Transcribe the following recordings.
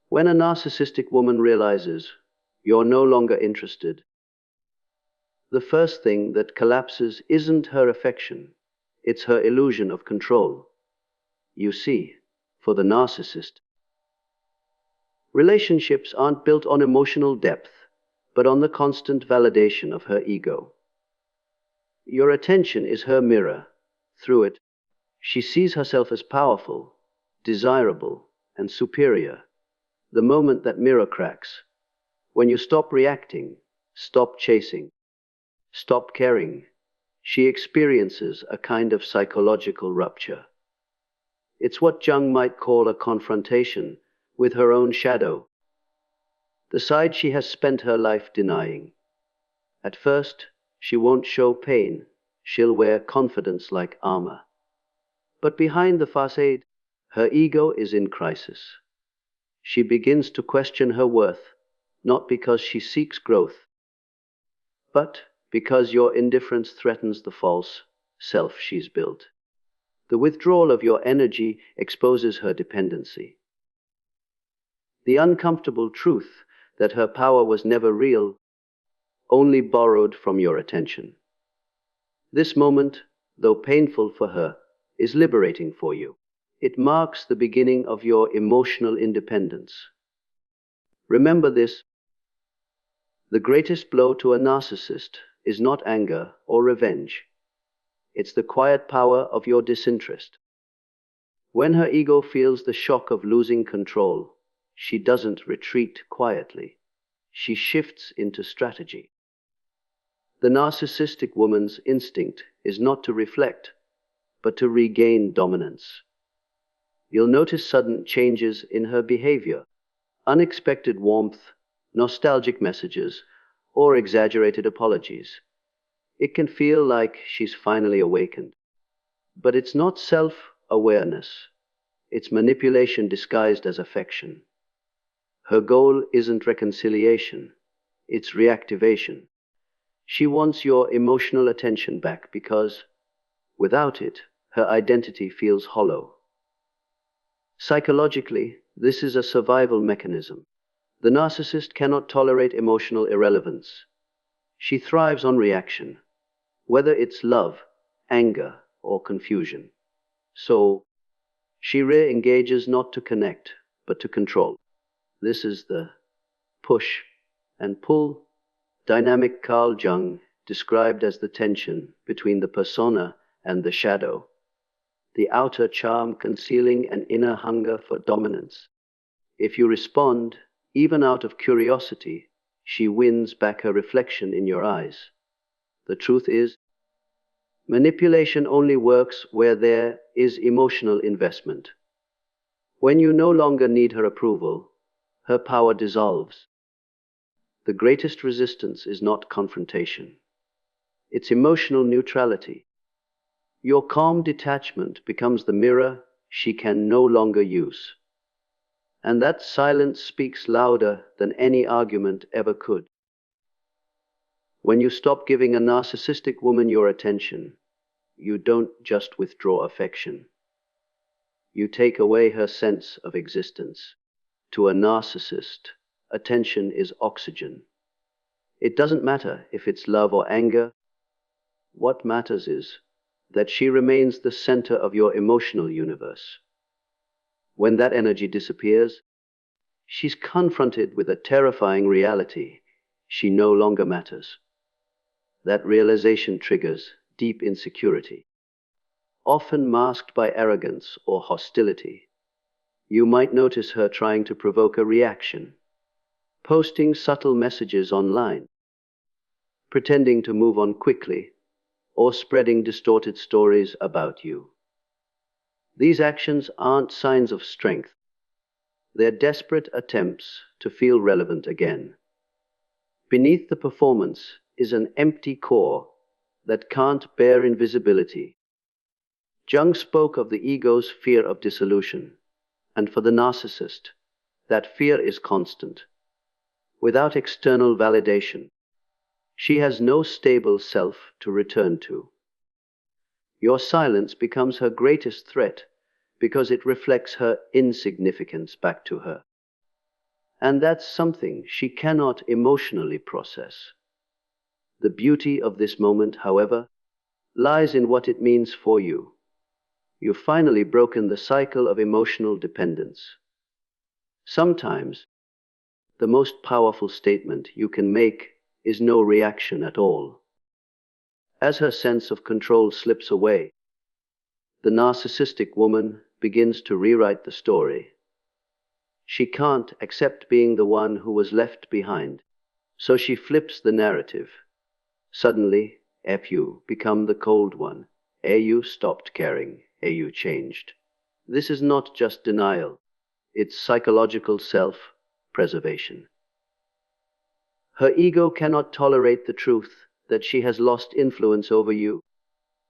When a narcissistic woman realizes you're no longer interested, the first thing that collapses isn't her affection, it's her illusion of control. You see, for the narcissist, relationships aren't built on emotional depth, but on the constant validation of her ego. Your attention is her mirror. Through it, she sees herself as powerful, desirable, and superior. The moment that mirror cracks, when you stop reacting, stop chasing, stop caring, she experiences a kind of psychological rupture. It's what Jung might call a confrontation with her own shadow, the side she has spent her life denying. At first, she won't show pain. She'll wear confidence like armor. But behind the facade, her ego is in crisis. She begins to question her worth, not because she seeks growth, but because your indifference threatens the false self she's built. The withdrawal of your energy exposes her dependency. The uncomfortable truth that her power was never real, only borrowed from your attention. This moment, though painful for her, is liberating for you. It marks the beginning of your emotional independence. Remember this: the greatest blow to a narcissist is not anger or revenge. It's the quiet power of your disinterest. When her ego feels the shock of losing control, she doesn't retreat quietly. She shifts into strategy. The narcissistic woman's instinct is not to reflect, but to regain dominance. You'll notice sudden changes in her behavior, unexpected warmth, nostalgic messages, or exaggerated apologies. It can feel like she's finally awakened. But it's not self-awareness. It's manipulation disguised as affection. Her goal isn't reconciliation, it's reactivation. She wants your emotional attention back because, without it, her identity feels hollow. Psychologically, this is a survival mechanism. The narcissist cannot tolerate emotional irrelevance. She thrives on reaction, whether it's love, anger, or confusion. So, she re-engages not to connect, but to control. This is the push and pull dynamic Carl Jung described as the tension between the persona and the shadow, the outer charm concealing an inner hunger for dominance. If you respond, even out of curiosity, she wins back her reflection in your eyes. The truth is, manipulation only works where there is emotional investment. When you no longer need her approval, her power dissolves. The greatest resistance is not confrontation. It's emotional neutrality. Your calm detachment becomes the mirror she can no longer use. And that silence speaks louder than any argument ever could. When you stop giving a narcissistic woman your attention, you don't just withdraw affection. You take away her sense of existence. To a narcissist, attention is oxygen. It doesn't matter if it's love or anger. What matters is that she remains the center of your emotional universe. When that energy disappears, she's confronted with a terrifying reality. She no longer matters. That realization triggers deep insecurity, often masked by arrogance or hostility. You might notice her trying to provoke a reaction, posting subtle messages online, pretending to move on quickly, or spreading distorted stories about you. These actions aren't signs of strength. They're desperate attempts to feel relevant again. Beneath the performance is an empty core that can't bear invisibility. Jung spoke of the ego's fear of dissolution, and for the narcissist, that fear is constant. Without external validation, she has no stable self to return to. Your silence becomes her greatest threat because it reflects her insignificance back to her. And that's something she cannot emotionally process. The beauty of this moment, however, lies in what it means for you. You've finally broken the cycle of emotional dependence. Sometimes, the most powerful statement you can make is no reaction at all. As her sense of control slips away, the narcissistic woman begins to rewrite the story. She can't accept being the one who was left behind, so she flips the narrative. Suddenly, you become the cold one. You stopped caring. You changed. This is not just denial. It's psychological self-preservation. Her ego cannot tolerate the truth that she has lost influence over you,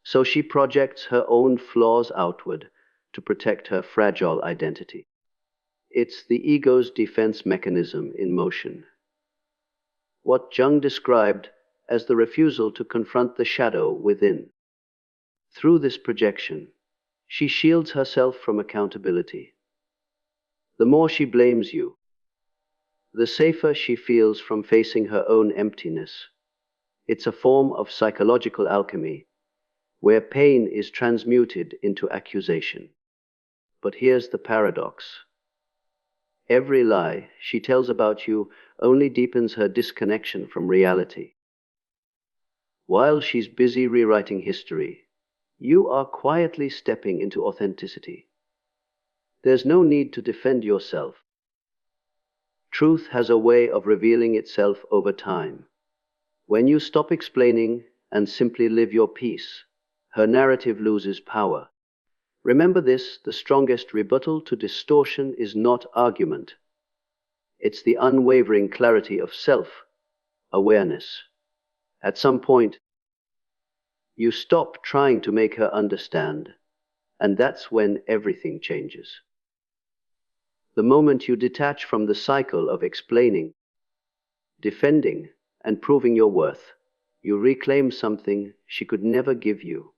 so she projects her own flaws outward to protect her fragile identity. It's the ego's defense mechanism in motion. What Jung described as the refusal to confront the shadow within. Through this projection, she shields herself from accountability. The more she blames you, the safer she feels from facing her own emptiness. It's a form of psychological alchemy, where pain is transmuted into accusation. But here's the paradox. Every lie she tells about you only deepens her disconnection from reality. While she's busy rewriting history, you are quietly stepping into authenticity. There's no need to defend yourself. Truth has a way of revealing itself over time. When you stop explaining and simply live your peace, her narrative loses power. Remember this, the strongest rebuttal to distortion is not argument. It's the unwavering clarity of self-awareness. At some point, you stop trying to make her understand, and that's when everything changes. The moment you detach from the cycle of explaining, defending, and proving your worth, you reclaim something she could never give you: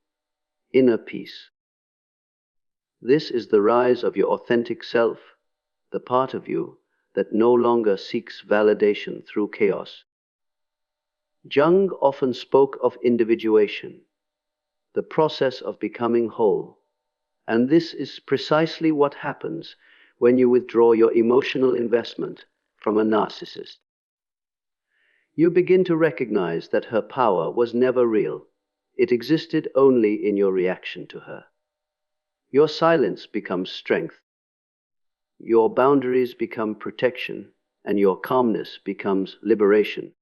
inner peace. This is the rise of your authentic self, the part of you that no longer seeks validation through chaos. Jung often spoke of individuation, the process of becoming whole, and this is precisely what happens when you withdraw your emotional investment from a narcissist. You begin to recognize that her power was never real. It existed only in your reaction to her. Your silence becomes strength. Your boundaries become protection, and your calmness becomes liberation.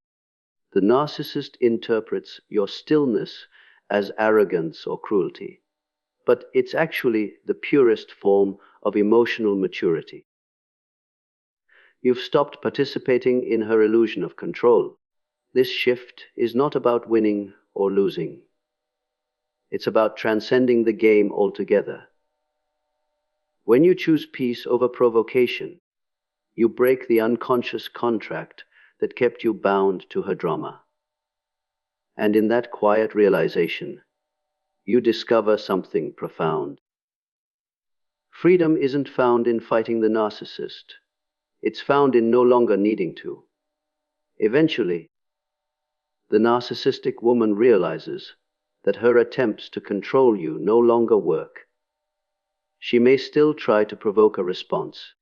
The narcissist interprets your stillness as arrogance or cruelty, but it's actually the purest form of emotional maturity. You've stopped participating in her illusion of control. This shift is not about winning or losing. It's about transcending the game altogether. When you choose peace over provocation, you break the unconscious contract that kept you bound to her drama. And in that quiet realization, you discover something profound. Freedom isn't found in fighting the narcissist. It's found in no longer needing to. Eventually, the narcissistic woman realizes that her attempts to control you no longer work. She may still try to provoke a response,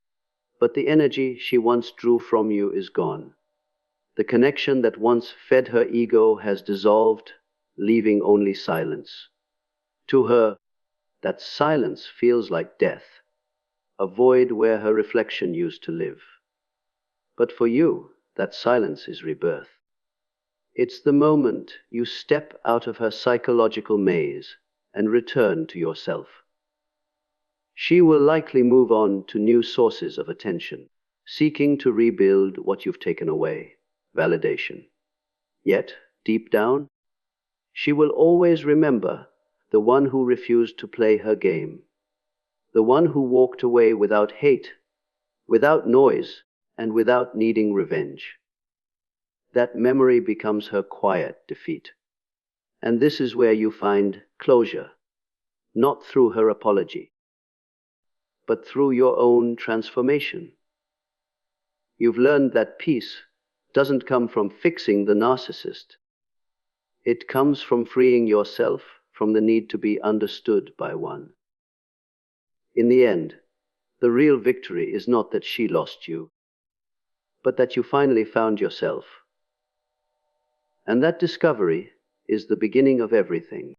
but the energy she once drew from you is gone. The connection that once fed her ego has dissolved, leaving only silence. To her, that silence feels like death, a void where her reflection used to live. But for you, that silence is rebirth. It's the moment you step out of her psychological maze and return to yourself. She will likely move on to new sources of attention, seeking to rebuild what you've taken away, validation. Yet, deep down, she will always remember the one who refused to play her game, the one who walked away without hate, without noise, and without needing revenge. That memory becomes her quiet defeat. And this is where you find closure, not through her apology, but through your own transformation. You've learned that peace doesn't come from fixing the narcissist. It comes from freeing yourself from the need to be understood by one. In the end, the real victory is not that she lost you, but that you finally found yourself. And that discovery is the beginning of everything.